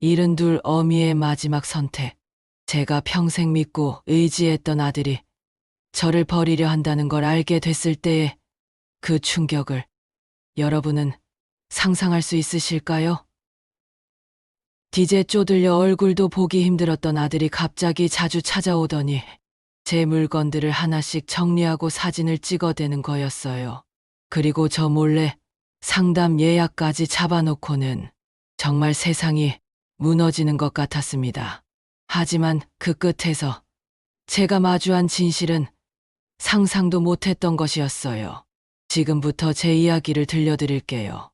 72 어미의 마지막 선택. 제가 평생 믿고 의지했던 아들이 저를 버리려 한다는 걸 알게 됐을 때의 그 충격을 여러분은 상상할 수 있으실까요? 디제 쪼들려 얼굴도 보기 힘들었던 아들이 갑자기 자주 찾아오더니 제 물건들을 하나씩 정리하고 사진을 찍어대는 거였어요. 그리고 저 몰래 상담 예약까지 잡아놓고는 정말 세상이 무너지는 것 같았습니다. 하지만 그 끝에서 제가 마주한 진실은 상상도 못했던 것이었어요. 지금부터 제 이야기를 들려드릴게요.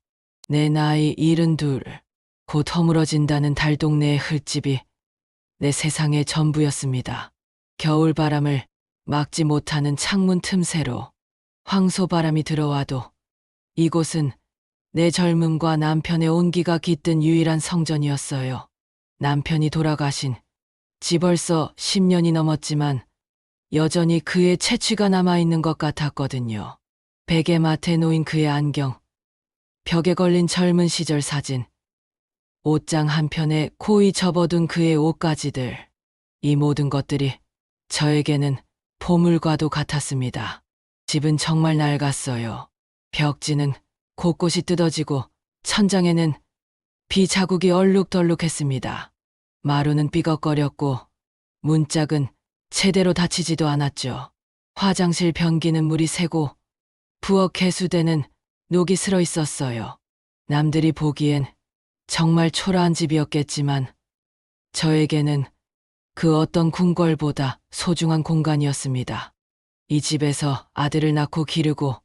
내 나이 72, 곧 허물어진다는 달동네의 흙집이 내 세상의 전부였습니다. 겨울바람을 막지 못하는 창문 틈새로 황소바람이 들어와도 이곳은 내 젊음과 남편의 온기가 깃든 유일한 성전이었어요. 남편이 돌아가신 지 벌써 10년이 넘었지만 여전히 그의 채취가 남아있는 것 같았거든요. 베개맡에 놓인 그의 안경, 벽에 걸린 젊은 시절 사진, 옷장 한편에 고이 접어둔 그의 옷가지들, 이 모든 것들이 저에게는 보물과도 같았습니다. 집은 정말 낡았어요. 벽지는 곳곳이 뜯어지고 천장에는 비 자국이 얼룩덜룩했습니다. 마루는 삐걱거렸고 문짝은 제대로 닫히지도 않았죠. 화장실 변기는 물이 새고 부엌 개수대는 녹이 슬어 있었어요. 남들이 보기엔 정말 초라한 집이었겠지만 저에게는 그 어떤 궁궐보다 소중한 공간이었습니다. 이 집에서 아들을 낳고 기르고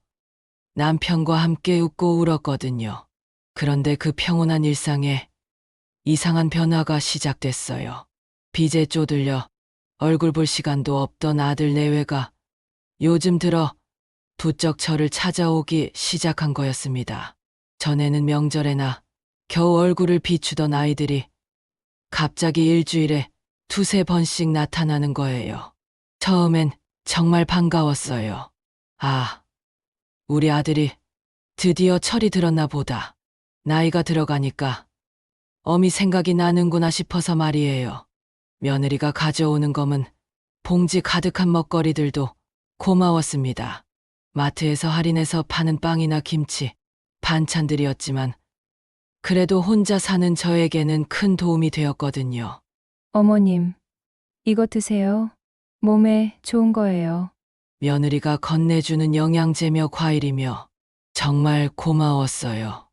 남편과 함께 웃고 울었거든요. 그런데 그 평온한 일상에 이상한 변화가 시작됐어요. 빚에 쪼들려 얼굴 볼 시간도 없던 아들 내외가 요즘 들어 부쩍 저를 찾아오기 시작한 거였습니다. 전에는 명절에나 겨우 얼굴을 비추던 아이들이 갑자기 일주일에 두세 번씩 나타나는 거예요. 처음엔 정말 반가웠어요. 아, 우리 아들이 드디어 철이 들었나 보다. 나이가 들어가니까 어미 생각이 나는구나 싶어서 말이에요. 며느리가 가져오는 검은 봉지 가득한 먹거리들도 고마웠습니다. 마트에서 할인해서 파는 빵이나 김치, 반찬들이었지만 그래도 혼자 사는 저에게는 큰 도움이 되었거든요. 어머님, 이거 드세요. 몸에 좋은 거예요. 며느리가 건네주는 영양제며 과일이며 정말 고마웠어요.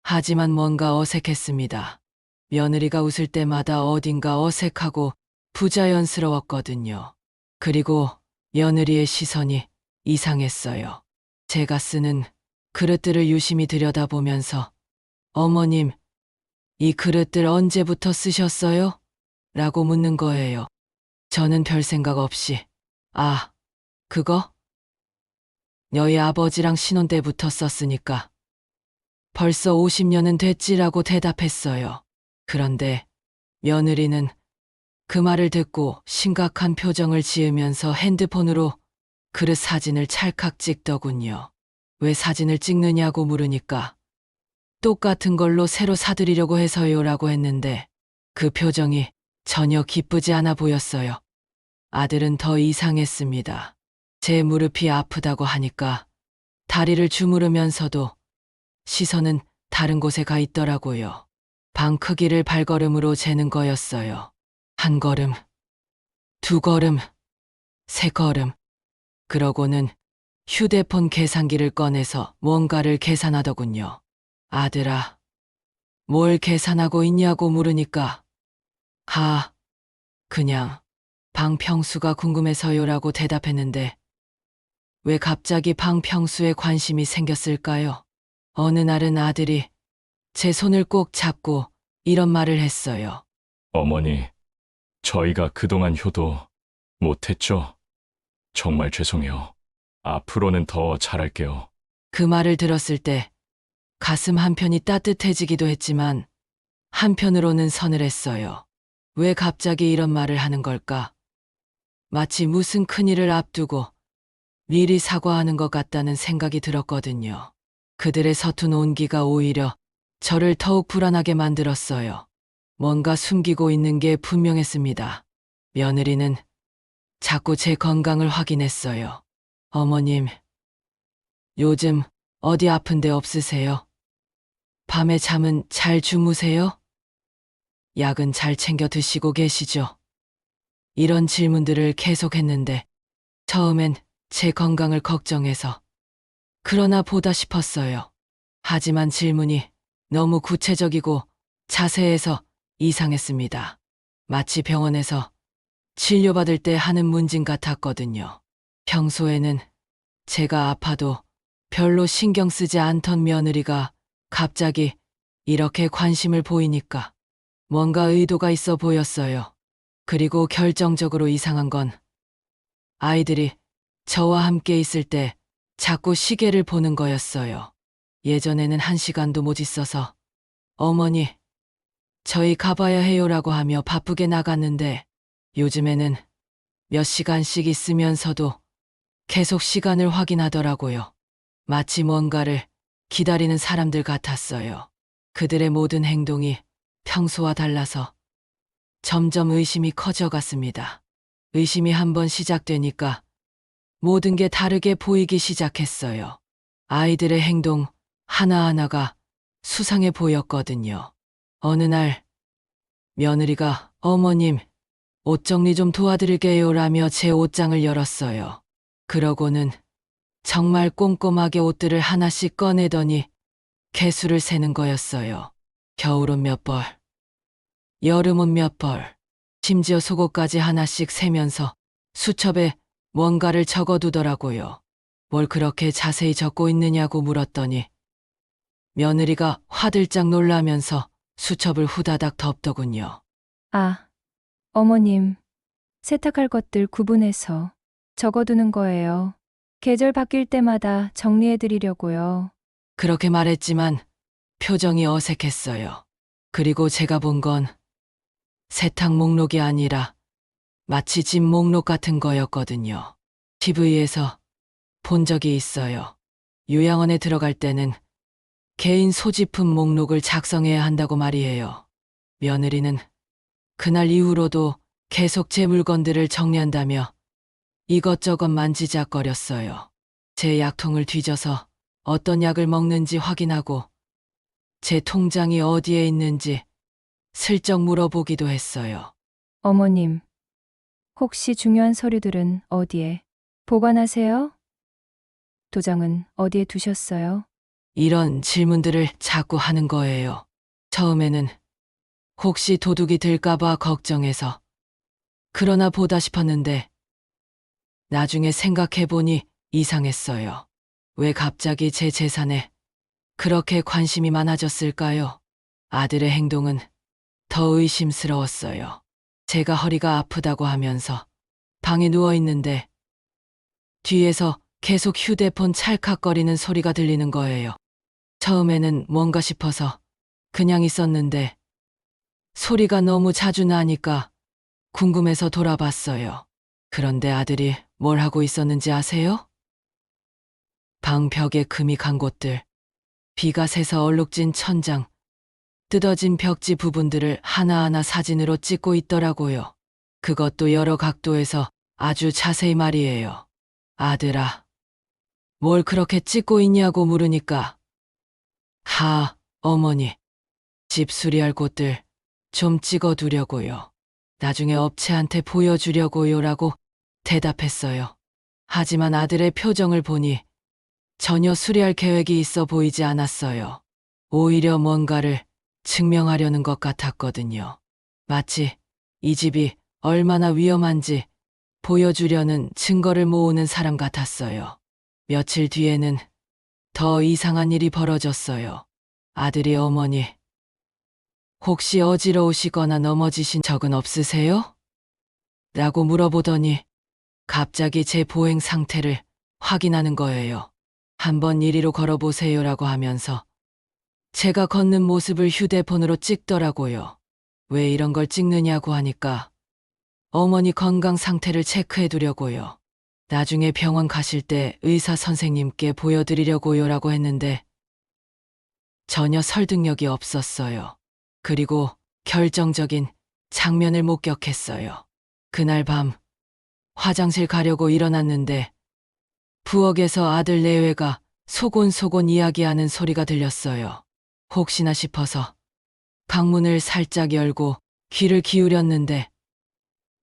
하지만 뭔가 어색했습니다. 며느리가 웃을 때마다 어딘가 어색하고 부자연스러웠거든요. 그리고 며느리의 시선이 이상했어요. 제가 쓰는 그릇들을 유심히 들여다보면서 어머님, 이 그릇들 언제부터 쓰셨어요? 라고 묻는 거예요. 저는 별 생각 없이 아, 그거? 너희 아버지랑 신혼 때부터 썼으니까 벌써 50년은 됐지라고 대답했어요. 그런데 며느리는 그 말을 듣고 심각한 표정을 지으면서 핸드폰으로 그릇 사진을 찰칵 찍더군요. 왜 사진을 찍느냐고 물으니까 똑같은 걸로 새로 사드리려고 해서요라고 했는데 그 표정이 전혀 기쁘지 않아 보였어요. 아들은 더 이상했습니다. 제 무릎이 아프다고 하니까 다리를 주무르면서도 시선은 다른 곳에 가 있더라고요. 방 크기를 발걸음으로 재는 거였어요. 한 걸음, 두 걸음, 세 걸음. 그러고는 휴대폰 계산기를 꺼내서 뭔가를 계산하더군요. 아들아, 뭘 계산하고 있냐고 물으니까 그냥 방 평수가 궁금해서요라고 대답했는데 왜 갑자기 방 평수에 관심이 생겼을까요? 어느 날은 아들이 제 손을 꼭 잡고 이런 말을 했어요. 어머니, 저희가 그동안 효도 못했죠? 정말 죄송해요. 앞으로는 더 잘할게요. 그 말을 들었을 때 가슴 한편이 따뜻해지기도 했지만 한편으로는 서늘했어요. 왜 갑자기 이런 말을 하는 걸까? 마치 무슨 큰일을 앞두고 미리 사과하는 것 같다는 생각이 들었거든요. 그들의 서툰 온기가 오히려 저를 더욱 불안하게 만들었어요. 뭔가 숨기고 있는 게 분명했습니다. 며느리는 자꾸 제 건강을 확인했어요. 어머님, 요즘 어디 아픈 데 없으세요? 밤에 잠은 잘 주무세요? 약은 잘 챙겨 드시고 계시죠? 이런 질문들을 계속했는데 처음엔 제 건강을 걱정해서 그러나 보다 싶었어요. 하지만 질문이 너무 구체적이고 자세해서 이상했습니다. 마치 병원에서 진료받을 때 하는 문진 같았거든요. 평소에는 제가 아파도 별로 신경 쓰지 않던 며느리가 갑자기 이렇게 관심을 보이니까 뭔가 의도가 있어 보였어요. 그리고 결정적으로 이상한 건 아이들이 저와 함께 있을 때 자꾸 시계를 보는 거였어요. 예전에는 1시간도 못 있어서 어머니, 저희 가봐야 해요라고 하며 바쁘게 나갔는데 요즘에는 몇 시간씩 있으면서도 계속 시간을 확인하더라고요. 마치 뭔가를 기다리는 사람들 같았어요. 그들의 모든 행동이 평소와 달라서 점점 의심이 커져갔습니다. 의심이 한번 시작되니까 모든 게 다르게 보이기 시작했어요. 아이들의 행동 하나하나가 수상해 보였거든요. 어느 날 며느리가 어머님, 옷 정리 좀 도와드릴게요 라며 제 옷장을 열었어요. 그러고는 정말 꼼꼼하게 옷들을 하나씩 꺼내더니 개수를 세는 거였어요. 겨울옷 몇 벌, 여름옷 몇 벌, 심지어 속옷까지 하나씩 세면서 수첩에 뭔가를 적어두더라고요. 뭘 그렇게 자세히 적고 있느냐고 물었더니 며느리가 화들짝 놀라면서 수첩을 후다닥 덮더군요. 아, 어머님, 세탁할 것들 구분해서 적어두는 거예요. 계절 바뀔 때마다 정리해 드리려고요. 그렇게 말했지만 표정이 어색했어요. 그리고 제가 본 건 세탁 목록이 아니라 마치 집 목록 같은 거였거든요. TV에서 본 적이 있어요. 요양원에 들어갈 때는 개인 소지품 목록을 작성해야 한다고 말이에요. 며느리는 그날 이후로도 계속 제 물건들을 정리한다며 이것저것 만지작거렸어요. 제 약통을 뒤져서 어떤 약을 먹는지 확인하고 제 통장이 어디에 있는지 슬쩍 물어보기도 했어요. 어머님, 혹시 중요한 서류들은 어디에 보관하세요? 도장은 어디에 두셨어요? 이런 질문들을 자꾸 하는 거예요. 처음에는 혹시 도둑이 들까봐 걱정해서 그러나 보다 싶었는데 나중에 생각해보니 이상했어요. 왜 갑자기 제 재산에 그렇게 관심이 많아졌을까요? 아들의 행동은 더 의심스러웠어요. 제가 허리가 아프다고 하면서 방에 누워있는데 뒤에서 계속 휴대폰 찰칵거리는 소리가 들리는 거예요. 처음에는 뭔가 싶어서 그냥 있었는데 소리가 너무 자주 나니까 궁금해서 돌아봤어요. 그런데 아들이 뭘 하고 있었는지 아세요? 방 벽에 금이 간 곳들, 비가 새서 얼룩진 천장, 뜯어진 벽지 부분들을 하나하나 사진으로 찍고 있더라고요. 그것도 여러 각도에서 아주 자세히 말이에요. 아들아, 뭘 그렇게 찍고 있냐고 물으니까 어머니, 집 수리할 곳들 좀 찍어두려고요. 나중에 업체한테 보여주려고요 라고 대답했어요. 하지만 아들의 표정을 보니 전혀 수리할 계획이 있어 보이지 않았어요. 오히려 뭔가를 증명하려는 것 같았거든요. 마치 이 집이 얼마나 위험한지 보여주려는 증거를 모으는 사람 같았어요. 며칠 뒤에는 더 이상한 일이 벌어졌어요. 아들이 어머니, 혹시 어지러우시거나 넘어지신 적은 없으세요? 라고 물어보더니 갑자기 제 보행 상태를 확인하는 거예요. 한번 이리로 걸어보세요라고 하면서 제가 걷는 모습을 휴대폰으로 찍더라고요. 왜 이런 걸 찍느냐고 하니까 어머니 건강 상태를 체크해 두려고요. 나중에 병원 가실 때 의사 선생님께 보여드리려고요 라고 했는데 전혀 설득력이 없었어요. 그리고 결정적인 장면을 목격했어요. 그날 밤 화장실 가려고 일어났는데 부엌에서 아들 내외가 소곤소곤 이야기하는 소리가 들렸어요. 혹시나 싶어서 방문을 살짝 열고 귀를 기울였는데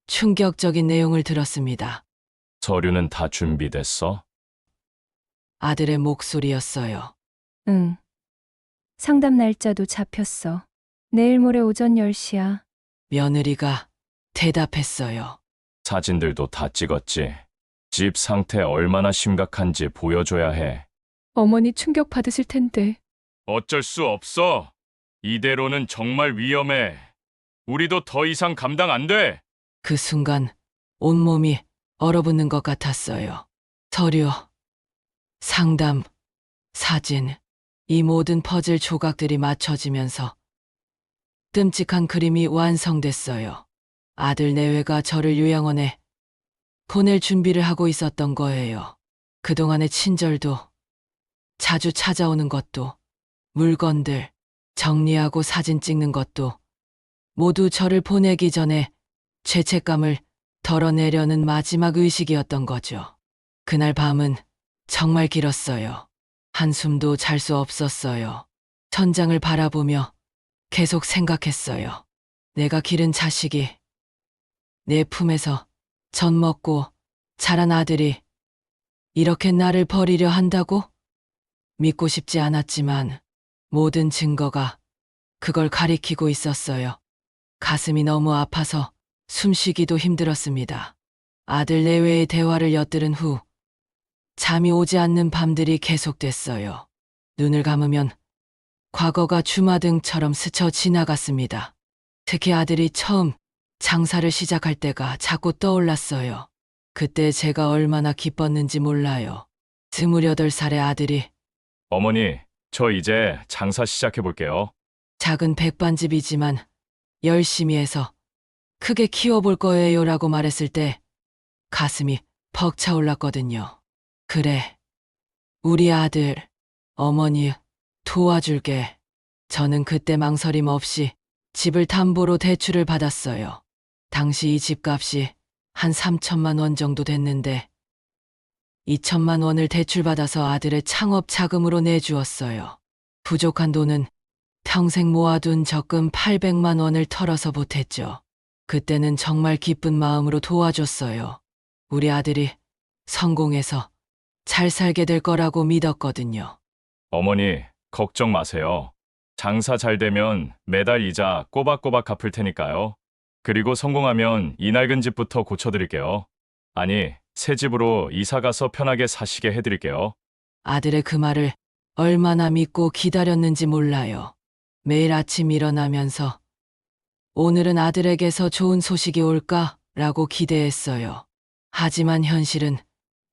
충격적인 내용을 들었습니다. 서류는 다 준비됐어? 아들의 목소리였어요. 응. 상담 날짜도 잡혔어. 내일 모레 오전 10시야. 며느리가 대답했어요. 사진들도 다 찍었지. 집 상태 얼마나 심각한지 보여줘야 해. 어머니 충격 받으실 텐데. 어쩔 수 없어. 이대로는 정말 위험해. 우리도 더 이상 감당 안 돼. 그 순간 온몸이 얼어붙는 것 같았어요. 서류, 상담, 사진, 이 모든 퍼즐 조각들이 맞춰지면서 끔찍한 그림이 완성됐어요. 아들 내외가 저를 요양원에 보낼 준비를 하고 있었던 거예요. 그동안의 친절도, 자주 찾아오는 것도, 물건들, 정리하고 사진 찍는 것도 모두 저를 보내기 전에 죄책감을 덜어내려는 마지막 의식이었던 거죠. 그날 밤은 정말 길었어요. 한숨도 잘 수 없었어요. 천장을 바라보며 계속 생각했어요. 내가 기른 자식이 내 품에서 젖 먹고 자란 아들이 이렇게 나를 버리려 한다고? 믿고 싶지 않았지만 모든 증거가 그걸 가리키고 있었어요. 가슴이 너무 아파서 숨쉬기도 힘들었습니다. 아들 내외의 대화를 엿들은 후 잠이 오지 않는 밤들이 계속됐어요. 눈을 감으면 과거가 주마등처럼 스쳐 지나갔습니다. 특히 아들이 처음 장사를 시작할 때가 자꾸 떠올랐어요. 그때 제가 얼마나 기뻤는지 몰라요. 28살의 아들이 어머니, 저 이제 장사 시작해 볼게요. 작은 백반집이지만 열심히 해서 크게 키워볼 거예요라고 말했을 때 가슴이 벅차올랐거든요. 그래, 우리 아들, 어머니 도와줄게. 저는 그때 망설임 없이 집을 담보로 대출을 받았어요. 당시 이 집값이 한 3천만 원 정도 됐는데 2천만 원을 대출받아서 아들의 창업 자금으로 내주었어요. 부족한 돈은 평생 모아둔 적금 800만 원을 털어서 보탰죠. 그때는 정말 기쁜 마음으로 도와줬어요. 우리 아들이 성공해서 잘 살게 될 거라고 믿었거든요. 어머니, 걱정 마세요. 장사 잘 되면 매달 이자 꼬박꼬박 갚을 테니까요. 그리고 성공하면 이 낡은 집부터 고쳐드릴게요. 아니, 새 집으로 이사 가서 편하게 사시게 해드릴게요. 아들의 그 말을 얼마나 믿고 기다렸는지 몰라요. 매일 아침 일어나면서 오늘은 아들에게서 좋은 소식이 올까라고 기대했어요. 하지만 현실은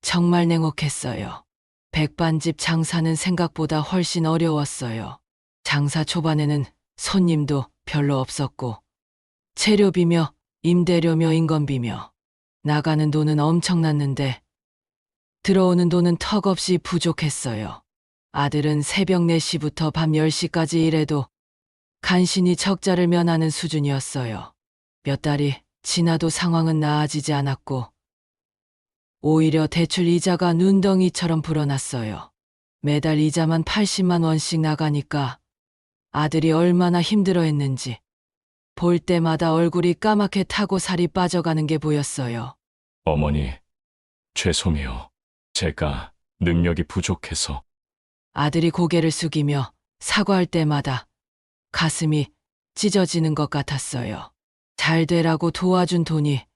정말 냉혹했어요. 백반집 장사는 생각보다 훨씬 어려웠어요. 장사 초반에는 손님도 별로 없었고 재료비며 임대료며 인건비며 나가는 돈은 엄청났는데 들어오는 돈은 턱없이 부족했어요. 아들은 새벽 4시부터 밤 10시까지 일해도 간신히 적자를 면하는 수준이었어요. 몇 달이 지나도 상황은 나아지지 않았고 오히려 대출 이자가 눈덩이처럼 불어났어요. 매달 이자만 80만 원씩 나가니까 아들이 얼마나 힘들어했는지 볼 때마다 얼굴이 까맣게 타고 살이 빠져가는 게 보였어요. 어머니, 죄송해요. 제가 능력이 부족해서. 아들이 고개를 숙이며 사과할 때마다 가슴이 찢어지는 것 같았어요. 잘 되라고 도와준 돈이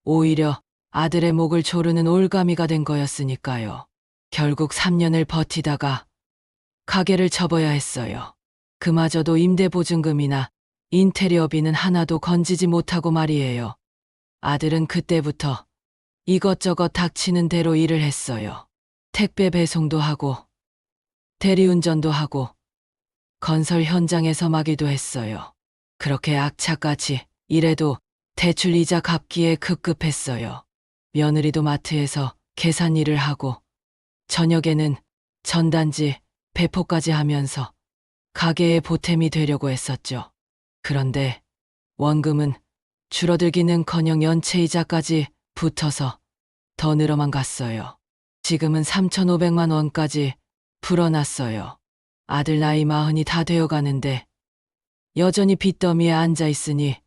오히려 아들의 목을 조르는 올가미가 된 거였으니까요. 결국 3년을 버티다가 가게를 접어야 했어요. 그마저도 임대보증금이나 인테리어비는 하나도 건지지 못하고 말이에요. 아들은 그때부터 이것저것 닥치는 대로 일을 했어요. 택배 배송도 하고 대리운전도 하고 건설 현장에서 막이도 했어요. 그렇게 악착같이 일해도 대출 이자 갚기에 급급했어요. 며느리도 마트에서 계산 일을 하고 저녁에는 전단지 배포까지 하면서 가게의 보탬이 되려고 했었죠. 그런데 원금은 줄어들기는커녕 연체이자까지 붙어서 더 늘어만 갔어요. 지금은 3,500만 원까지 불어났어요. 아들 나이 40이 다 되어 가는데 여전히 빚더미에 앉아 있으니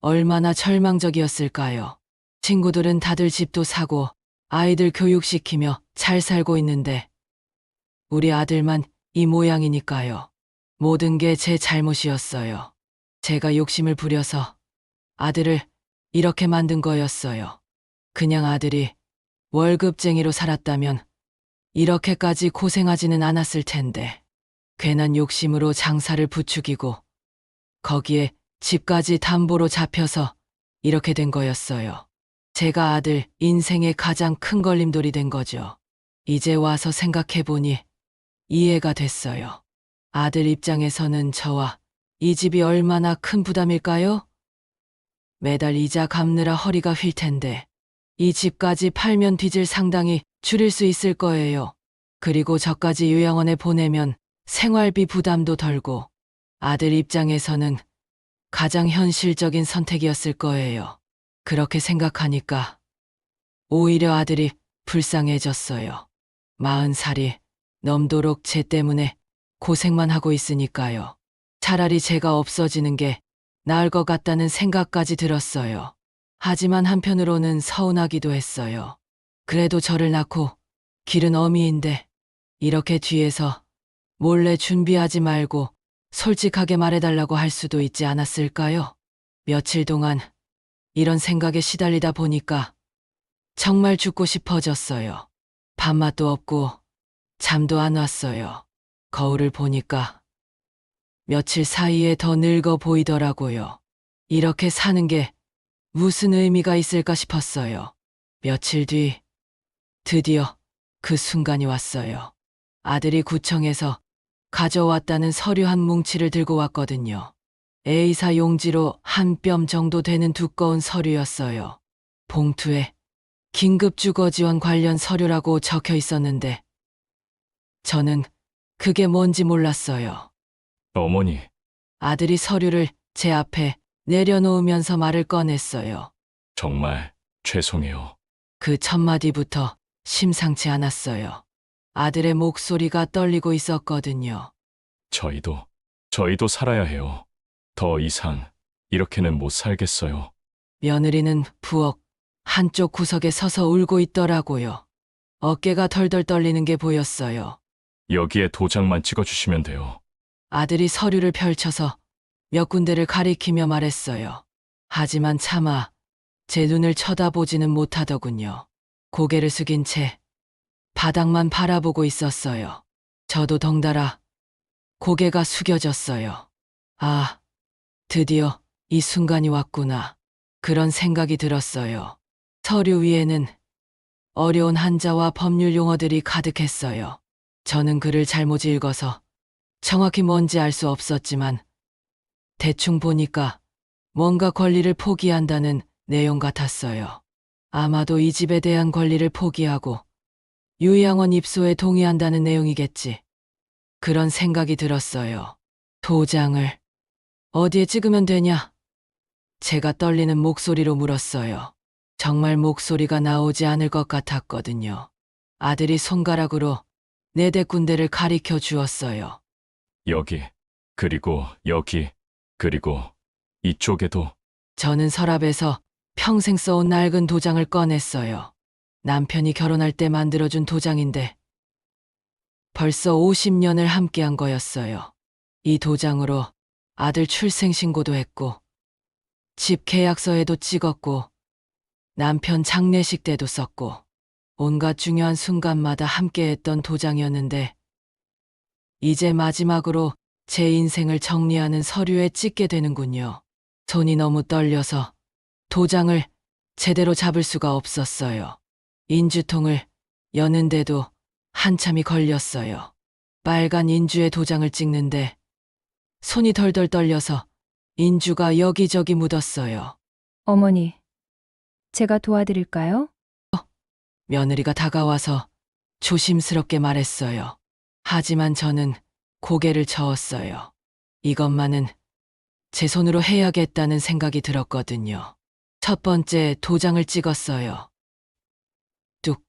얼마나 절망적이었을까요? 친구들은 다들 집도 사고 아이들 교육시키며 잘 살고 있는데 우리 아들만 이 모양이니까요. 모든 게 제 잘못이었어요. 제가 욕심을 부려서 아들을 이렇게 만든 거였어요. 그냥 아들이 월급쟁이로 살았다면 이렇게까지 고생하지는 않았을 텐데 괜한 욕심으로 장사를 부추기고 거기에 집까지 담보로 잡혀서 이렇게 된 거였어요. 제가 아들 인생의 가장 큰 걸림돌이 된 거죠. 이제 와서 생각해보니 이해가 됐어요. 아들 입장에서는 저와 이 집이 얼마나 큰 부담일까요? 매달 이자 갚느라 허리가 휠 텐데 이 집까지 팔면 빚을 상당히 줄일 수 있을 거예요. 그리고 저까지 요양원에 보내면 생활비 부담도 덜고 아들 입장에서는 가장 현실적인 선택이었을 거예요. 그렇게 생각하니까 오히려 아들이 불쌍해졌어요. 40살이 넘도록 쟤 때문에 고생만 하고 있으니까요. 차라리 제가 없어지는 게 나을 것 같다는 생각까지 들었어요. 하지만 한편으로는 서운하기도 했어요. 그래도 저를 낳고 길은 어미인데 이렇게 뒤에서 몰래 준비하지 말고 솔직하게 말해달라고 할 수도 있지 않았을까요? 며칠 동안 이런 생각에 시달리다 보니까 정말 죽고 싶어졌어요. 밥맛도 없고 잠도 안 왔어요. 거울을 보니까 며칠 사이에 더 늙어 보이더라고요. 이렇게 사는 게 무슨 의미가 있을까 싶었어요. 며칠 뒤 드디어 그 순간이 왔어요. 아들이 구청에서 가져왔다는 서류 한 뭉치를 들고 왔거든요. A사 용지로 한 뼘 정도 되는 두꺼운 서류였어요. 봉투에 긴급 주거 지원 관련 서류라고 적혀 있었는데 저는 그게 뭔지 몰랐어요. 어머니, 아들이 서류를 제 앞에 내려놓으면서 말을 꺼냈어요. 정말 죄송해요. 그 첫 마디부터 심상치 않았어요. 아들의 목소리가 떨리고 있었거든요. 저희도 살아야 해요. 더 이상 이렇게는 못 살겠어요. 며느리는 부엌 한쪽 구석에 서서 울고 있더라고요. 어깨가 덜덜 떨리는 게 보였어요. 여기에 도장만 찍어주시면 돼요. 아들이 서류를 펼쳐서 몇 군데를 가리키며 말했어요. 하지만 차마 제 눈을 쳐다보지는 못하더군요. 고개를 숙인 채 바닥만 바라보고 있었어요. 저도 덩달아 고개가 숙여졌어요. 아, 드디어 이 순간이 왔구나. 그런 생각이 들었어요. 서류 위에는 어려운 한자와 법률 용어들이 가득했어요. 저는 글을 잘못 읽어서 정확히 뭔지 알 수 없었지만 대충 보니까 뭔가 권리를 포기한다는 내용 같았어요. 아마도 이 집에 대한 권리를 포기하고 요양원 입소에 동의한다는 내용이겠지. 그런 생각이 들었어요. 도장을 어디에 찍으면 되냐? 제가 떨리는 목소리로 물었어요. 정말 목소리가 나오지 않을 것 같았거든요. 아들이 손가락으로 4군데를 가리켜 주었어요. 여기, 그리고 여기, 그리고 이쪽에도. 저는 서랍에서 평생 써온 낡은 도장을 꺼냈어요. 남편이 결혼할 때 만들어준 도장인데 벌써 50년을 함께한 거였어요. 이 도장으로 아들 출생신고도 했고 집 계약서에도 찍었고 남편 장례식 때도 썼고 온갖 중요한 순간마다 함께했던 도장이었는데 이제 마지막으로 제 인생을 정리하는 서류에 찍게 되는군요. 손이 너무 떨려서 도장을 제대로 잡을 수가 없었어요. 인주통을 여는데도 한참이 걸렸어요. 빨간 인주에 도장을 찍는데 손이 덜덜 떨려서 인주가 여기저기 묻었어요. 어머니, 제가 도와드릴까요? 며느리가 다가와서 조심스럽게 말했어요. 하지만 저는 고개를 저었어요. 이것만은 제 손으로 해야겠다는 생각이 들었거든요. 첫 번째 도장을 찍었어요. 뚝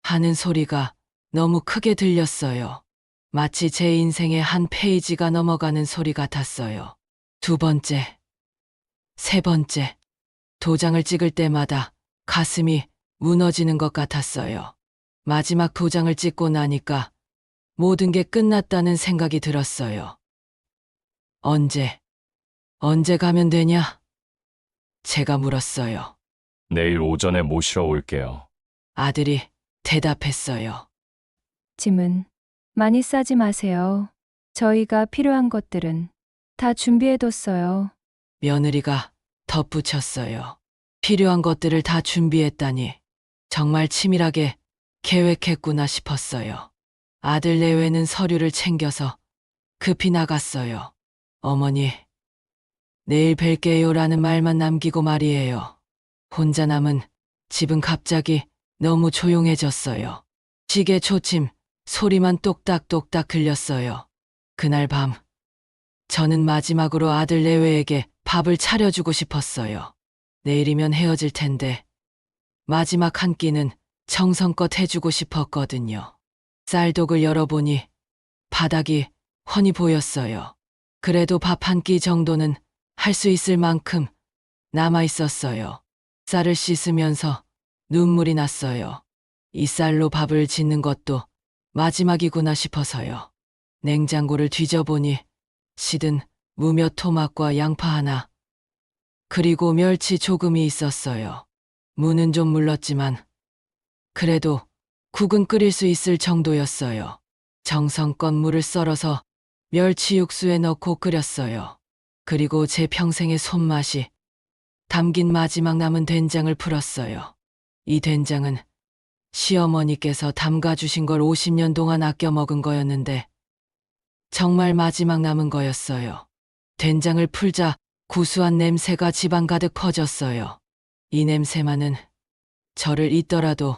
하는 소리가 너무 크게 들렸어요. 마치 제 인생의 한 페이지가 넘어가는 소리 같았어요. 두 번째, 세 번째, 도장을 찍을 때마다 가슴이 무너지는 것 같았어요. 마지막 도장을 찍고 나니까 모든 게 끝났다는 생각이 들었어요. 언제 가면 되냐? 제가 물었어요. 내일 오전에 모시러 올게요. 아들이 대답했어요. 짐은 많이 싸지 마세요. 저희가 필요한 것들은 다 준비해뒀어요. 며느리가 덧붙였어요. 필요한 것들을 다 준비했다니 정말 치밀하게 계획했구나 싶었어요. 아들 내외는 서류를 챙겨서 급히 나갔어요. 어머니, 내일 뵐게요라는 말만 남기고 말이에요. 혼자 남은 집은 갑자기 너무 조용해졌어요. 시계 초침 소리만 똑딱똑딱 들렸어요. 그날 밤 저는 마지막으로 아들 내외에게 밥을 차려주고 싶었어요. 내일이면 헤어질 텐데 마지막 한 끼는 정성껏 해주고 싶었거든요. 쌀독을 열어보니 바닥이 훤히 보였어요. 그래도 밥 한 끼 정도는 할 수 있을 만큼 남아 있었어요. 쌀을 씻으면서 눈물이 났어요. 이 쌀로 밥을 짓는 것도 마지막이구나 싶어서요. 냉장고를 뒤져보니 시든 무며 토막과 양파 하나, 그리고 멸치 조금이 있었어요. 무는 좀 물렀지만 그래도 국은 끓일 수 있을 정도였어요. 정성껏 물을 썰어서 멸치 육수에 넣고 끓였어요. 그리고 제 평생의 손맛이 담긴 마지막 남은 된장을 풀었어요. 이 된장은 시어머니께서 담가주신 걸 50년 동안 아껴 먹은 거였는데 정말 마지막 남은 거였어요. 된장을 풀자 구수한 냄새가 집안 가득 퍼졌어요. 이 냄새만은 저를 잊더라도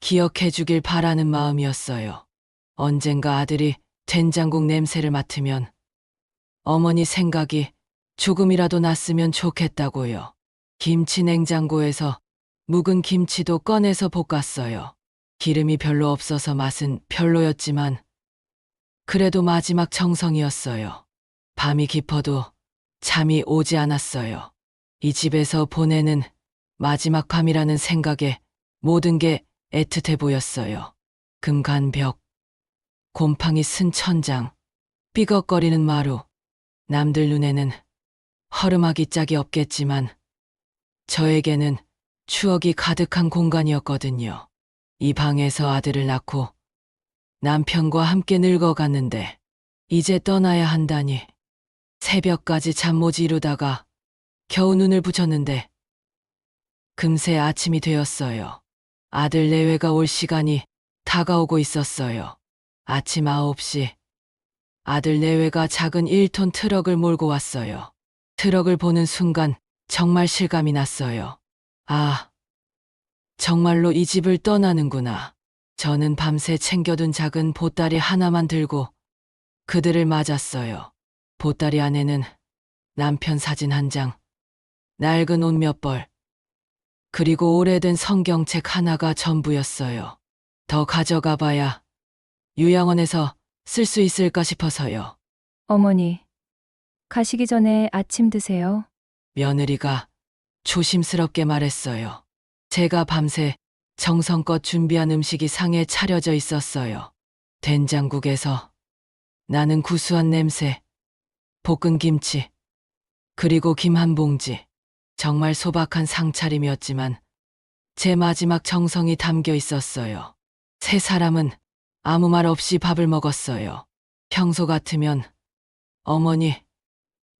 기억해 주길 바라는 마음이었어요. 언젠가 아들이 된장국 냄새를 맡으면 어머니 생각이 조금이라도 났으면 좋겠다고요. 김치 냉장고에서 묵은 김치도 꺼내서 볶았어요. 기름이 별로 없어서 맛은 별로였지만 그래도 마지막 정성이었어요. 밤이 깊어도 잠이 오지 않았어요. 이 집에서 보내는 마지막 밤이라는 생각에 모든 게 애틋해 보였어요. 금간 벽, 곰팡이 쓴 천장, 삐걱거리는 마루. 남들 눈에는 허름하기 짝이 없겠지만 저에게는 추억이 가득한 공간이었거든요. 이 방에서 아들을 낳고 남편과 함께 늙어갔는데 이제 떠나야 한다니. 새벽까지 잠 못 이루다가 겨우 눈을 붙였는데 금세 아침이 되었어요. 아들 내외가 올 시간이 다가오고 있었어요. 아침 9시 아들 내외가 작은 1톤 트럭을 몰고 왔어요. 트럭을 보는 순간 정말 실감이 났어요. 아, 정말로 이 집을 떠나는구나. 저는 밤새 챙겨둔 작은 보따리 하나만 들고 그들을 맞았어요. 보따리 안에는 남편 사진 한 장, 낡은 옷 몇 벌, 그리고 오래된 성경책 하나가 전부였어요. 더 가져가 봐야 요양원에서 쓸 수 있을까 싶어서요. 어머니, 가시기 전에 아침 드세요. 며느리가 조심스럽게 말했어요. 제가 밤새 정성껏 준비한 음식이 상에 차려져 있었어요. 된장국에서 나는 구수한 냄새, 볶은 김치, 그리고 김 한 봉지. 정말 소박한 상차림이었지만 제 마지막 정성이 담겨 있었어요. 세 사람은 아무 말 없이 밥을 먹었어요. 평소 같으면 어머니,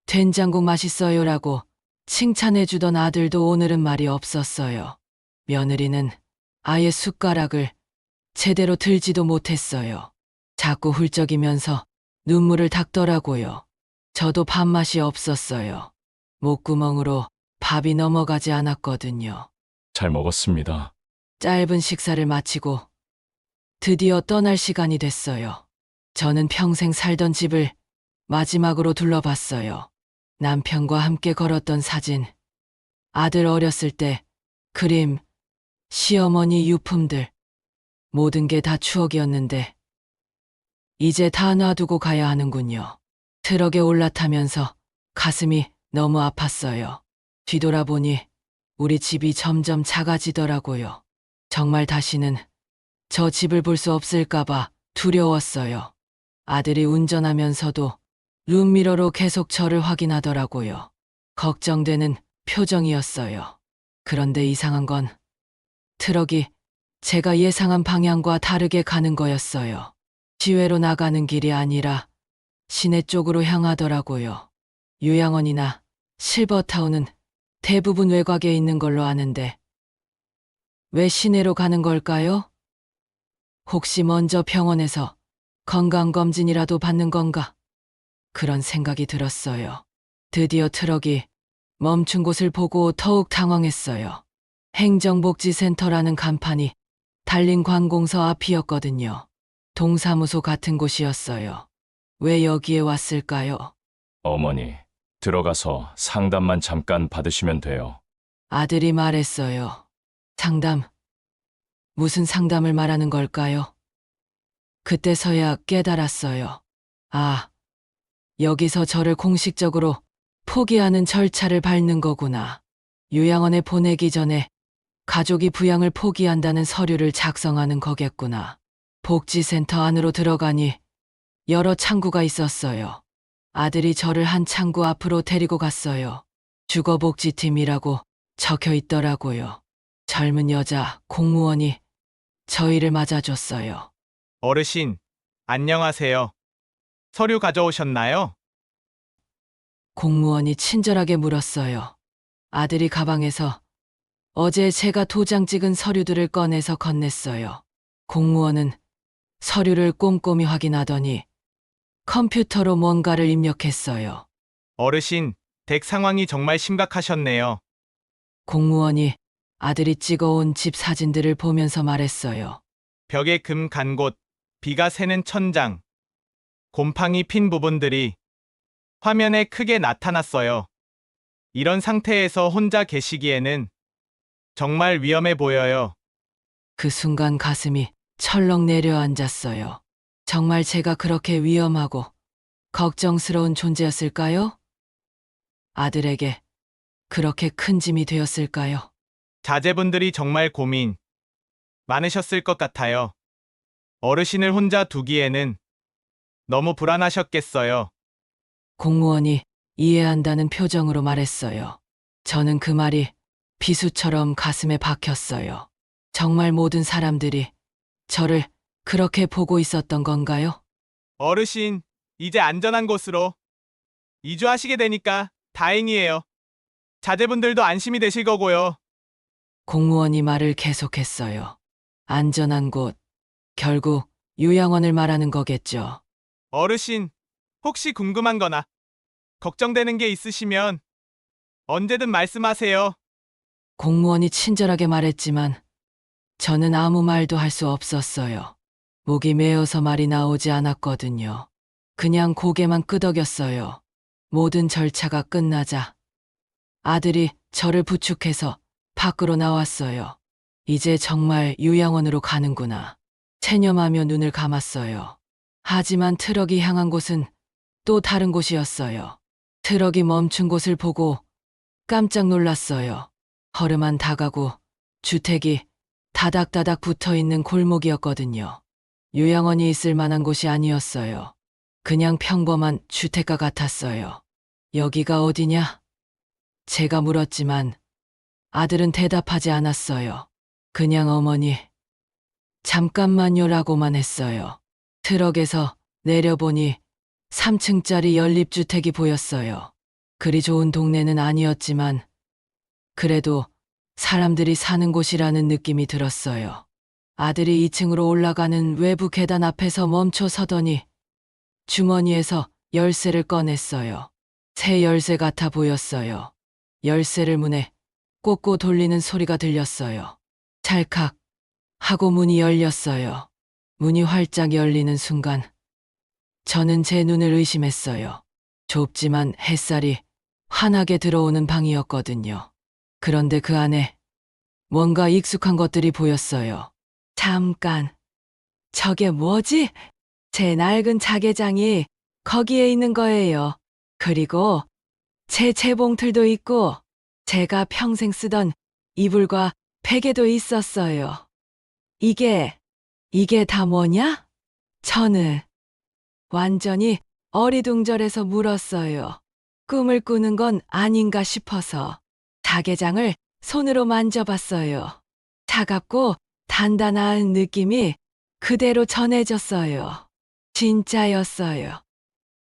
된장국 맛있어요라고 칭찬해주던 아들도 오늘은 말이 없었어요. 며느리는 아예 숟가락을 제대로 들지도 못했어요. 자꾸 훌쩍이면서 눈물을 닦더라고요. 저도 밥맛이 없었어요. 목구멍으로 밥이 넘어가지 않았거든요. 잘 먹었습니다. 짧은 식사를 마치고 드디어 떠날 시간이 됐어요. 저는 평생 살던 집을 마지막으로 둘러봤어요. 남편과 함께 걸었던 사진, 아들 어렸을 때, 그림, 시어머니 유품들, 모든 게 다 추억이었는데, 이제 다 놔두고 가야 하는군요. 트럭에 올라타면서 가슴이 너무 아팠어요. 뒤돌아보니 우리 집이 점점 작아지더라고요. 정말 다시는 저 집을 볼 수 없을까봐 두려웠어요. 아들이 운전하면서도 룸미러로 계속 저를 확인하더라고요. 걱정되는 표정이었어요. 그런데 이상한 건 트럭이 제가 예상한 방향과 다르게 가는 거였어요. 시외로 나가는 길이 아니라 시내 쪽으로 향하더라고요. 요양원이나 실버타운은 대부분 외곽에 있는 걸로 아는데 왜 시내로 가는 걸까요? 혹시 먼저 병원에서 건강검진이라도 받는 건가? 그런 생각이 들었어요. 드디어 트럭이 멈춘 곳을 보고 더욱 당황했어요. 행정복지센터라는 간판이 달린 관공서 앞이었거든요. 동사무소 같은 곳이었어요. 왜 여기에 왔을까요? 어머니, 들어가서 상담만 잠깐 받으시면 돼요. 아들이 말했어요. 상담? 무슨 상담을 말하는 걸까요? 그때서야 깨달았어요. 아, 여기서 저를 공식적으로 포기하는 절차를 밟는 거구나. 요양원에 보내기 전에 가족이 부양을 포기한다는 서류를 작성하는 거겠구나. 복지센터 안으로 들어가니 여러 창구가 있었어요. 아들이 저를 한 창구 앞으로 데리고 갔어요. 주거복지팀이라고 적혀 있더라고요. 젊은 여자 공무원이 저희를 맞아줬어요. 어르신, 안녕하세요. 서류 가져오셨나요? 공무원이 친절하게 물었어요. 아들이 가방에서 어제 제가 도장 찍은 서류들을 꺼내서 건넸어요. 공무원은 서류를 꼼꼼히 확인하더니 컴퓨터로 뭔가를 입력했어요. 어르신, 댁 상황이 정말 심각하셨네요. 공무원이 아들이 찍어온 집 사진들을 보면서 말했어요. 벽에 금 간 곳, 비가 새는 천장, 곰팡이 핀 부분들이 화면에 크게 나타났어요. 이런 상태에서 혼자 계시기에는 정말 위험해 보여요. 그 순간 가슴이 철렁 내려앉았어요. 정말 제가 그렇게 위험하고 걱정스러운 존재였을까요? 아들에게 그렇게 큰 짐이 되었을까요? 자제분들이 정말 고민 많으셨을 것 같아요. 어르신을 혼자 두기에는 너무 불안하셨겠어요. 공무원이 이해한다는 표정으로 말했어요. 저는 그 말이 비수처럼 가슴에 박혔어요. 정말 모든 사람들이 저를 그렇게 보고 있었던 건가요? 어르신, 이제 안전한 곳으로 이주하시게 되니까 다행이에요. 자제분들도 안심이 되실 거고요. 공무원이 말을 계속했어요. 안전한 곳, 결국 요양원을 말하는 거겠죠. 어르신, 혹시 궁금한 거나 걱정되는 게 있으시면 언제든 말씀하세요. 공무원이 친절하게 말했지만 저는 아무 말도 할 수 없었어요. 목이 메어서 말이 나오지 않았거든요. 그냥 고개만 끄덕였어요. 모든 절차가 끝나자 아들이 저를 부축해서 밖으로 나왔어요. 이제 정말 요양원으로 가는구나. 체념하며 눈을 감았어요. 하지만 트럭이 향한 곳은 또 다른 곳이었어요. 트럭이 멈춘 곳을 보고 깜짝 놀랐어요. 허름한 다가구, 주택이 다닥다닥 붙어 있는 골목이었거든요. 요양원이 있을 만한 곳이 아니었어요. 그냥 평범한 주택가 같았어요. 여기가 어디냐? 제가 물었지만 아들은 대답하지 않았어요. 그냥 어머니, 잠깐만요라고만 했어요. 트럭에서 내려보니 3층짜리 연립주택이 보였어요. 그리 좋은 동네는 아니었지만 그래도 사람들이 사는 곳이라는 느낌이 들었어요. 아들이 2층으로 올라가는 외부 계단 앞에서 멈춰 서더니 주머니에서 열쇠를 꺼냈어요. 새 열쇠 같아 보였어요. 열쇠를 문에 꽂고 돌리는 소리가 들렸어요. 찰칵 하고 문이 열렸어요. 문이 활짝 열리는 순간 저는 제 눈을 의심했어요. 좁지만 햇살이 환하게 들어오는 방이었거든요. 그런데 그 안에 뭔가 익숙한 것들이 보였어요. 잠깐, 저게 뭐지? 제 낡은 자개장이 거기에 있는 거예요. 그리고 제 재봉틀도 있고 제가 평생 쓰던 이불과 베개도 있었어요. 이게 다 뭐냐? 저는 완전히 어리둥절해서 물었어요. 꿈을 꾸는 건 아닌가 싶어서 자개장을 손으로 만져봤어요. 차갑고 단단한 느낌이 그대로 전해졌어요. 진짜였어요.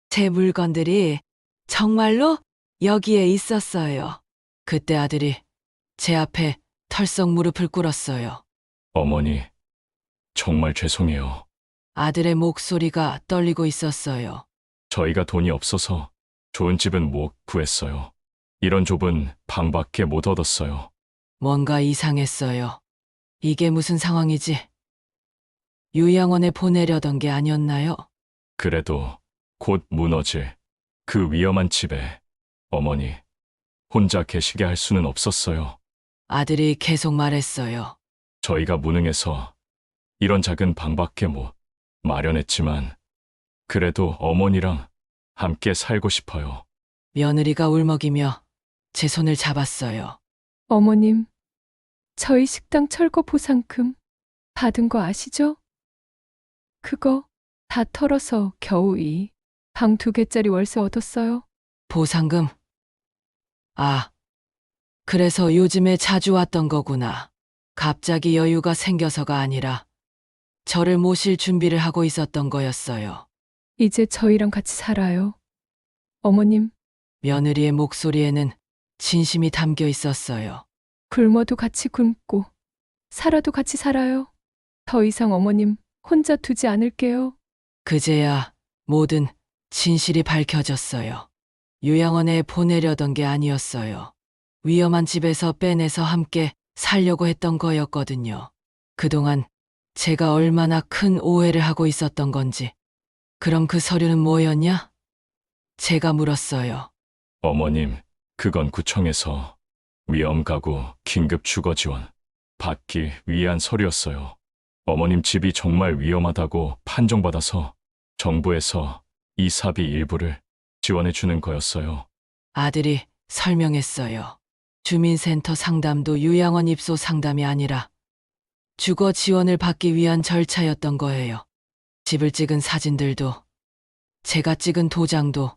제 물건들이 정말로 여기에 있었어요. 그때 아들이 제 앞에 털썩 무릎을 꿇었어요. 어머니, 정말 죄송해요. 아들의 목소리가 떨리고 있었어요. 저희가 돈이 없어서 좋은 집은 못 구했어요. 이런 좁은 방밖에 못 얻었어요. 뭔가 이상했어요. 이게 무슨 상황이지? 요양원에 보내려던 게 아니었나요? 그래도 곧 무너질 그 위험한 집에 어머니 혼자 계시게 할 수는 없었어요. 아들이 계속 말했어요. 저희가 무능해서 이런 작은 방밖에 못 마련했지만 그래도 어머니랑 함께 살고 싶어요. 며느리가 울먹이며 제 손을 잡았어요. 어머님, 저희 식당 철거 보상금 받은 거 아시죠? 그거 다 털어서 겨우 이 방 2개짜리 월세 얻었어요. 보상금? 아, 그래서 요즘에 자주 왔던 거구나. 갑자기 여유가 생겨서가 아니라 저를 모실 준비를 하고 있었던 거였어요. 이제 저희랑 같이 살아요. 어머님, 며느리의 목소리에는 진심이 담겨 있었어요. 굶어도 같이 굶고 살아도 같이 살아요. 더 이상 어머님 혼자 두지 않을게요. 그제야 모든 진실이 밝혀졌어요. 요양원에 보내려던 게 아니었어요. 위험한 집에서 빼내서 함께 살려고 했던 거였거든요. 그동안 제가 얼마나 큰 오해를 하고 있었던 건지. 그럼 그 서류는 뭐였냐? 제가 물었어요. 어머님, 그건 구청에서 위험가구 긴급 주거 지원 받기 위한 서류였어요. 어머님 집이 정말 위험하다고 판정받아서 정부에서 이 사비 일부를 지원해 주는 거였어요. 아들이 설명했어요. 주민센터 상담도 요양원 입소 상담이 아니라 주거 지원을 받기 위한 절차였던 거예요. 집을 찍은 사진들도 제가 찍은 도장도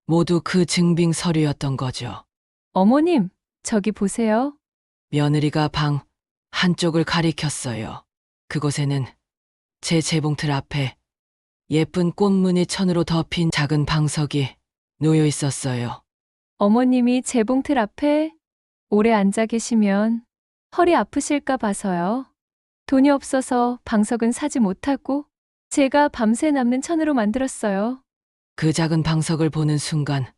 모두 그 증빙 서류였던 거죠. 어머님, 저기 보세요. 며느리가 방 한쪽을 가리켰어요. 그곳에는 제 재봉틀 앞에 예쁜 꽃무늬 천으로 덮인 작은 방석이 놓여 있었어요. 어머님이 재봉틀 앞에 오래 앉아 계시면 허리 아프실까 봐서요. 돈이 없어서 방석은 사지 못하고 제가 밤새 남는 천으로 만들었어요. 그 작은 방석을 보는 순간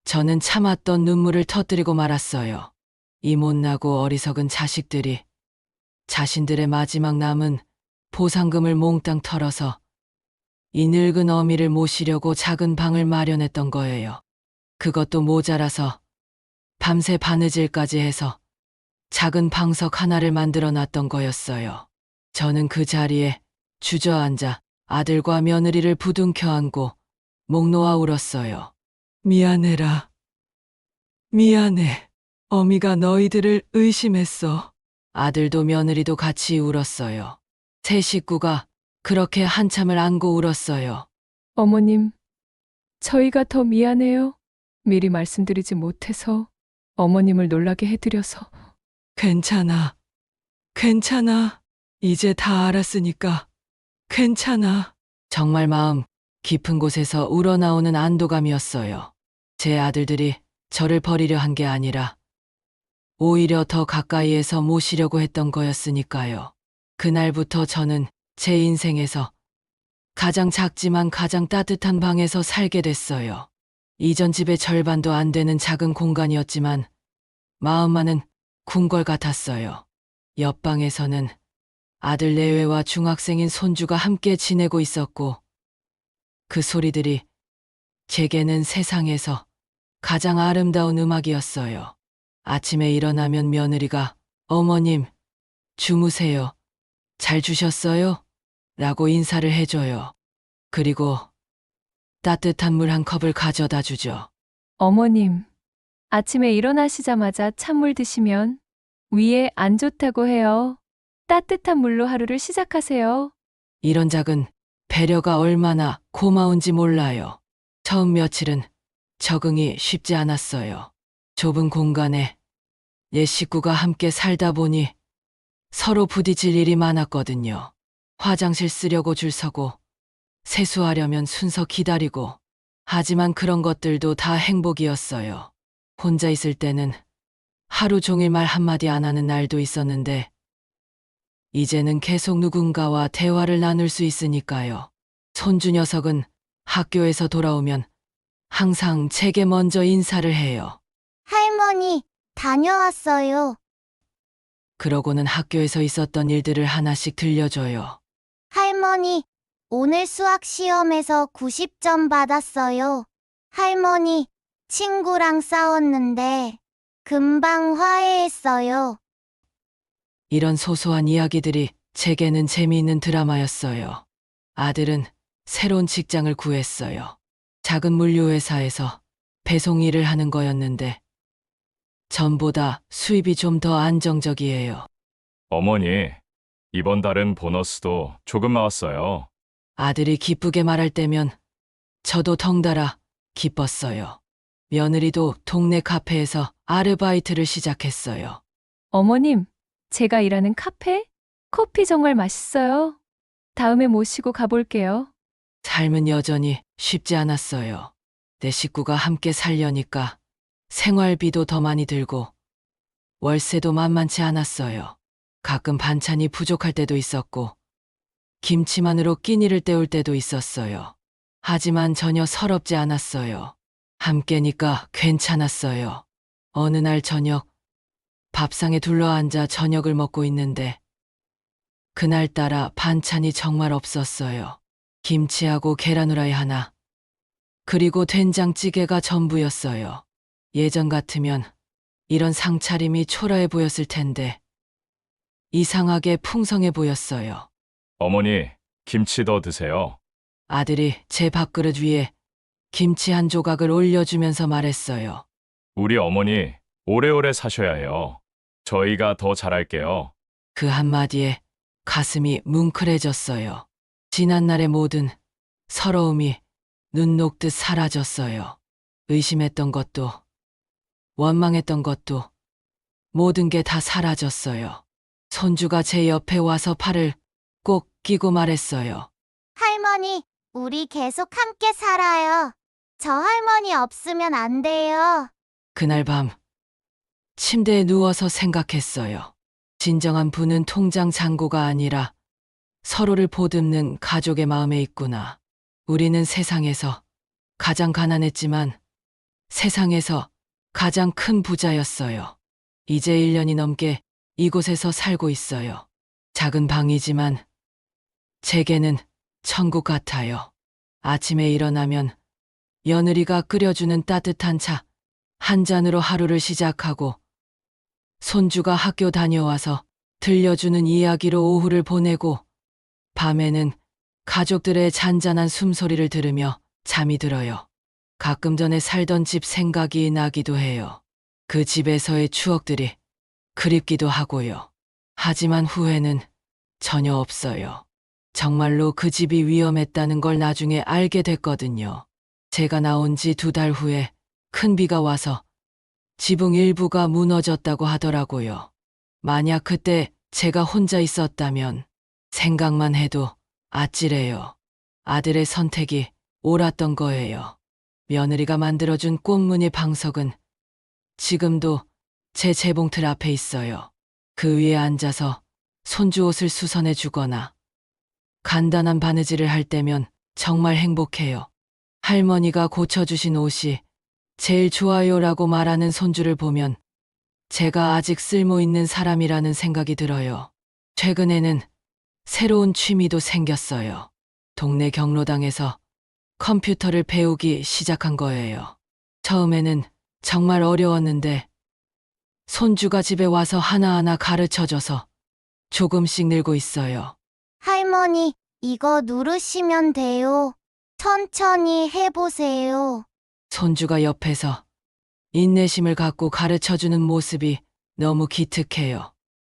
저는 참았던 눈물을 터뜨리고 말았어요. 이 못나고 어리석은 자식들이 자신들의 마지막 남은 보상금을 몽땅 털어서 이 늙은 어미를 모시려고 작은 방을 마련했던 거예요. 그것도 모자라서 밤새 바느질까지 해서 작은 방석 하나를 만들어 놨던 거였어요. 저는 그 자리에 주저앉아 아들과 며느리를 부둥켜 안고 목 놓아 울었어요. 미안해라. 미안해. 어미가 너희들을 의심했어. 아들도 며느리도 같이 울었어요. 세 식구가 그렇게 한참을 안고 울었어요. 어머님, 저희가 더 미안해요. 미리 말씀드리지 못해서 어머님을 놀라게 해드려서. 괜찮아. 괜찮아. 이제 다 알았으니까 괜찮아. 정말 마음 깊은 곳에서 우러나오는 안도감이었어요. 제 아들들이 저를 버리려 한 게 아니라 오히려 더 가까이에서 모시려고 했던 거였으니까요. 그날부터 저는 제 인생에서 가장 작지만 가장 따뜻한 방에서 살게 됐어요. 이전 집의 절반도 안 되는 작은 공간이었지만 마음만은 궁궐 같았어요. 옆방에서는 아들 내외와 중학생인 손주가 함께 지내고 있었고 그 소리들이 제게는 세상에서 가장 아름다운 음악이었어요. 아침에 일어나면 며느리가 어머님, 주무세요. 잘 주셨어요? 라고 인사를 해줘요. 그리고 따뜻한 물 한 컵을 가져다 주죠. 어머님, 아침에 일어나시자마자 찬물 드시면 위에 안 좋다고 해요. 따뜻한 물로 하루를 시작하세요. 이런 작은 배려가 얼마나 고마운지 몰라요. 처음 며칠은 적응이 쉽지 않았어요. 좁은 공간에 옛 식구가 함께 살다 보니 서로 부딪힐 일이 많았거든요. 화장실 쓰려고 줄 서고 세수하려면 순서 기다리고 하지만 그런 것들도 다 행복이었어요. 혼자 있을 때는 하루 종일 말 한마디 안 하는 날도 있었는데 이제는 계속 누군가와 대화를 나눌 수 있으니까요. 손주 녀석은 학교에서 돌아오면 항상 제게 먼저 인사를 해요. 할머니, 다녀왔어요. 그러고는 학교에서 있었던 일들을 하나씩 들려줘요. 할머니, 오늘 수학 시험에서 90점 받았어요. 할머니, 친구랑 싸웠는데 금방 화해했어요. 이런 소소한 이야기들이 제게는 재미있는 드라마였어요. 아들은 새로운 직장을 구했어요. 작은 물류회사에서 배송 일을 하는 거였는데 전보다 수입이 좀 더 안정적이에요. 어머니, 이번 달은 보너스도 조금 나왔어요. 아들이 기쁘게 말할 때면 저도 덩달아 기뻤어요. 며느리도 동네 카페에서 아르바이트를 시작했어요. 어머님, 제가 일하는 카페? 커피 정말 맛있어요. 다음에 모시고 가볼게요. 삶은 여전히 쉽지 않았어요. 내 식구가 함께 살려니까 생활비도 더 많이 들고 월세도 만만치 않았어요. 가끔 반찬이 부족할 때도 있었고 김치만으로 끼니를 때울 때도 있었어요. 하지만 전혀 서럽지 않았어요. 함께니까 괜찮았어요. 어느 날 저녁 밥상에 둘러앉아 저녁을 먹고 있는데 그날따라 반찬이 정말 없었어요. 김치하고 계란 후라이 하나, 그리고 된장찌개가 전부였어요. 예전 같으면 이런 상차림이 초라해 보였을 텐데 이상하게 풍성해 보였어요. 어머니, 김치 더 드세요. 아들이 제 밥그릇 위에 김치 한 조각을 올려주면서 말했어요. 우리 어머니, 오래오래 사셔야 해요. 저희가 더 잘할게요. 그 한마디에 가슴이 뭉클해졌어요. 지난날의 모든 서러움이 눈 녹듯 사라졌어요. 의심했던 것도, 원망했던 것도, 모든 게 다 사라졌어요. 손주가 제 옆에 와서 팔을 꼭 끼고 말했어요. 할머니, 우리 계속 함께 살아요. 저 할머니 없으면 안 돼요. 그날 밤 침대에 누워서 생각했어요. 진정한 부는 통장 잔고가 아니라 서로를 보듬는 가족의 마음에 있구나. 우리는 세상에서 가장 가난했지만 세상에서 가장 큰 부자였어요. 이제 1년이 넘게 이곳에서 살고 있어요. 작은 방이지만 제게는 천국 같아요. 아침에 일어나면 며느리가 끓여주는 따뜻한 차 한 잔으로 하루를 시작하고 손주가 학교 다녀와서 들려주는 이야기로 오후를 보내고 밤에는 가족들의 잔잔한 숨소리를 들으며 잠이 들어요. 가끔 전에 살던 집 생각이 나기도 해요. 그 집에서의 추억들이 그립기도 하고요. 하지만 후회는 전혀 없어요. 정말로 그 집이 위험했다는 걸 나중에 알게 됐거든요. 제가 나온 지 2달 후에 큰 비가 와서 지붕 일부가 무너졌다고 하더라고요. 만약 그때 제가 혼자 있었다면 생각만 해도 아찔해요. 아들의 선택이 옳았던 거예요. 며느리가 만들어준 꽃무늬 방석은 지금도 제 재봉틀 앞에 있어요. 그 위에 앉아서 손주 옷을 수선해 주거나 간단한 바느질을 할 때면 정말 행복해요. 할머니가 고쳐주신 옷이 제일 좋아요라고 말하는 손주를 보면 제가 아직 쓸모 있는 사람이라는 생각이 들어요. 최근에는 새로운 취미도 생겼어요. 동네 경로당에서 컴퓨터를 배우기 시작한 거예요. 처음에는 정말 어려웠는데 손주가 집에 와서 하나하나 가르쳐줘서 조금씩 늘고 있어요. 할머니, 이거 누르시면 돼요. 천천히 해보세요. 손주가 옆에서 인내심을 갖고 가르쳐주는 모습이 너무 기특해요.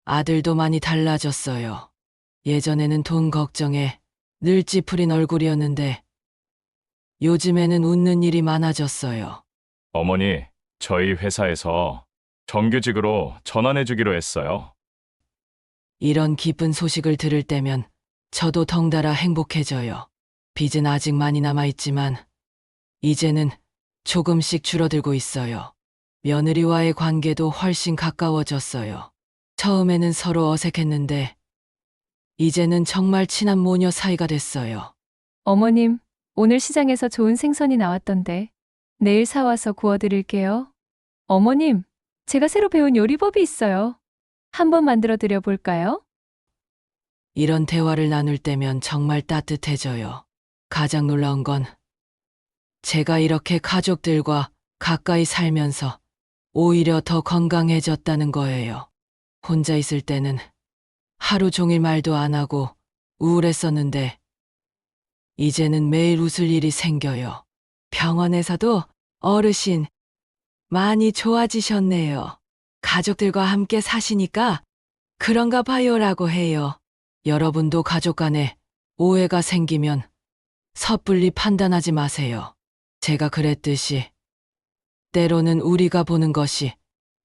아들도 많이 달라졌어요. 예전에는 돈 걱정에 늘 찌푸린 얼굴이었는데 요즘에는 웃는 일이 많아졌어요. 어머니, 저희 회사에서 정규직으로 전환해주기로 했어요. 이런 기쁜 소식을 들을 때면 저도 덩달아 행복해져요. 빚은 아직 많이 남아있지만 이제는 조금씩 줄어들고 있어요. 며느리와의 관계도 훨씬 가까워졌어요. 처음에는 서로 어색했는데 이제는 정말 친한 모녀 사이가 됐어요. 어머님, 오늘 시장에서 좋은 생선이 나왔던데 내일 사와서 구워드릴게요. 어머님, 제가 새로 배운 요리법이 있어요. 한번 만들어 드려 볼까요? 이런 대화를 나눌 때면 정말 따뜻해져요. 가장 놀라운 건 제가 이렇게 가족들과 가까이 살면서 오히려 더 건강해졌다는 거예요. 혼자 있을 때는 하루 종일 말도 안 하고 우울했었는데 이제는 매일 웃을 일이 생겨요. 병원에서도 어르신 많이 좋아지셨네요. 가족들과 함께 사시니까 그런가 봐요라고 해요. 여러분도 가족 간에 오해가 생기면 섣불리 판단하지 마세요. 제가 그랬듯이 때로는 우리가 보는 것이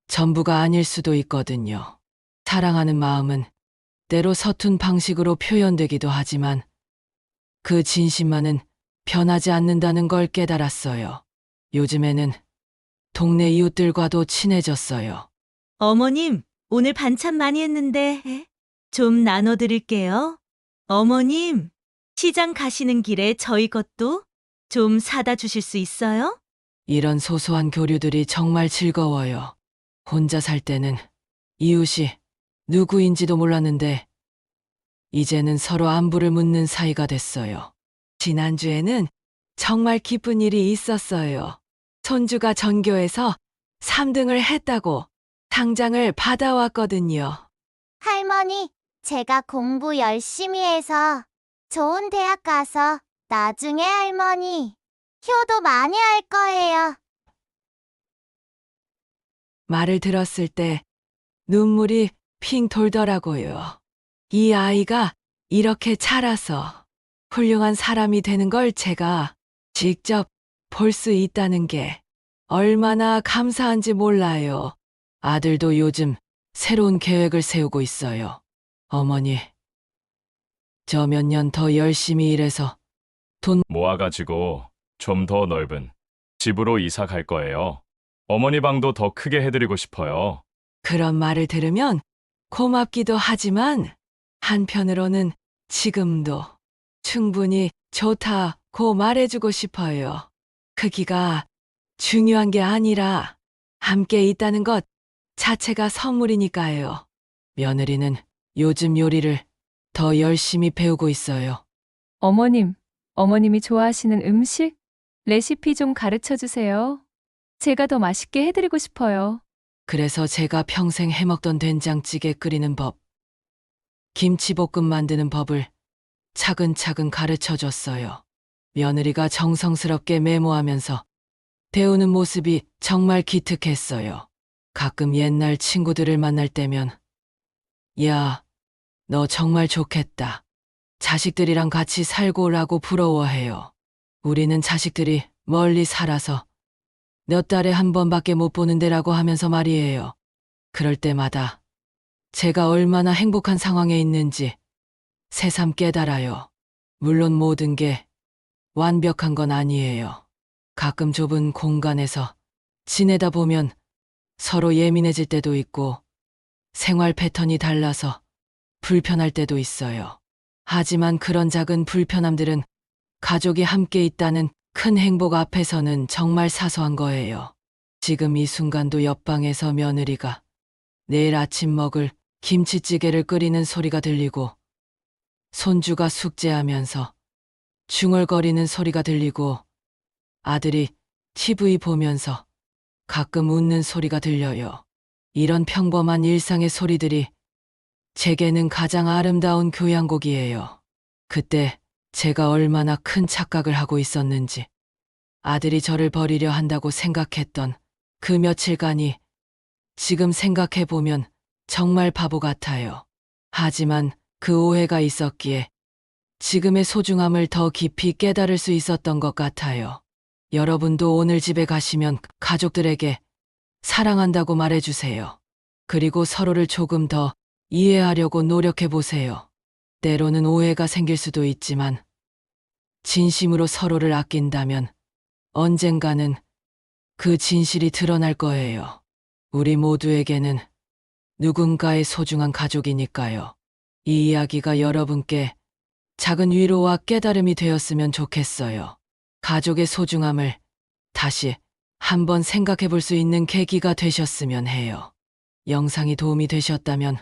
전부가 아닐 수도 있거든요. 사랑하는 마음은 때로 서툰 방식으로 표현되기도 하지만 그 진심만은 변하지 않는다는 걸 깨달았어요. 요즘에는 동네 이웃들과도 친해졌어요. 어머님, 오늘 반찬 많이 했는데 좀 나눠드릴게요. 어머님, 시장 가시는 길에 저희 것도 좀 사다 주실 수 있어요? 이런 소소한 교류들이 정말 즐거워요. 혼자 살 때는 이웃이 누구인지도 몰랐는데 이제는 서로 안부를 묻는 사이가 됐어요. 지난주에는 정말 기쁜 일이 있었어요. 손주가 전교에서 3등을 했다고 상장을 받아왔거든요. 할머니, 제가 공부 열심히 해서 좋은 대학 가서 나중에 할머니 효도 많이 할 거예요. 말을 들었을 때 눈물이 핑 돌더라고요. 이 아이가 이렇게 자라서 훌륭한 사람이 되는 걸 제가 직접 볼 수 있다는 게 얼마나 감사한지 몰라요. 아들도 요즘 새로운 계획을 세우고 있어요. 어머니, 저 몇 년 더 열심히 일해서 모아가지고 좀 더 넓은 집으로 이사 갈 거예요. 어머니 방도 더 크게 해드리고 싶어요. 그런 말을 들으면 고맙기도 하지만 한편으로는 지금도 충분히 좋다고 말해주고 싶어요. 크기가 중요한 게 아니라 함께 있다는 것 자체가 선물이니까요. 며느리는 요즘 요리를 더 열심히 배우고 있어요. 어머님, 어머님이 좋아하시는 음식, 레시피 좀 가르쳐 주세요. 제가 더 맛있게 해드리고 싶어요. 그래서 제가 평생 해먹던 된장찌개 끓이는 법, 김치볶음 만드는 법을 차근차근 가르쳐 줬어요. 며느리가 정성스럽게 메모하면서 배우는 모습이 정말 기특했어요. 가끔 옛날 친구들을 만날 때면, 야, 너 정말 좋겠다. 자식들이랑 같이 살고라고 부러워해요. 우리는 자식들이 멀리 살아서 몇 달에 한 번밖에 못 보는데라고 하면서 말이에요. 그럴 때마다 제가 얼마나 행복한 상황에 있는지 새삼 깨달아요. 물론 모든 게 완벽한 건 아니에요. 가끔 좁은 공간에서 지내다 보면 서로 예민해질 때도 있고 생활 패턴이 달라서 불편할 때도 있어요. 하지만 그런 작은 불편함들은 가족이 함께 있다는 큰 행복 앞에서는 정말 사소한 거예요. 지금 이 순간도 옆방에서 며느리가 내일 아침 먹을 김치찌개를 끓이는 소리가 들리고 손주가 숙제하면서 중얼거리는 소리가 들리고 아들이 TV 보면서 가끔 웃는 소리가 들려요. 이런 평범한 일상의 소리들이 제게는 가장 아름다운 교향곡이에요. 그때 제가 얼마나 큰 착각을 하고 있었는지, 아들이 저를 버리려 한다고 생각했던 그 며칠간이 지금 생각해보면 정말 바보 같아요. 하지만 그 오해가 있었기에 지금의 소중함을 더 깊이 깨달을 수 있었던 것 같아요. 여러분도 오늘 집에 가시면 가족들에게 사랑한다고 말해주세요. 그리고 서로를 조금 더 이해하려고 노력해보세요. 때로는 오해가 생길 수도 있지만 진심으로 서로를 아낀다면 언젠가는 그 진실이 드러날 거예요. 우리 모두에게는 누군가의 소중한 가족이니까요. 이 이야기가 여러분께 작은 위로와 깨달음이 되었으면 좋겠어요. 가족의 소중함을 다시 한번 생각해 볼 수 있는 계기가 되셨으면 해요. 영상이 도움이 되셨다면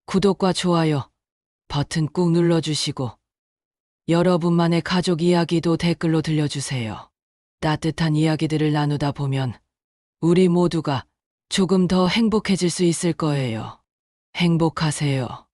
구독과 좋아요 버튼 꾹 눌러주시고 여러분만의 가족 이야기도 댓글로 들려주세요. 따뜻한 이야기들을 나누다 보면 우리 모두가 조금 더 행복해질 수 있을 거예요. 행복하세요.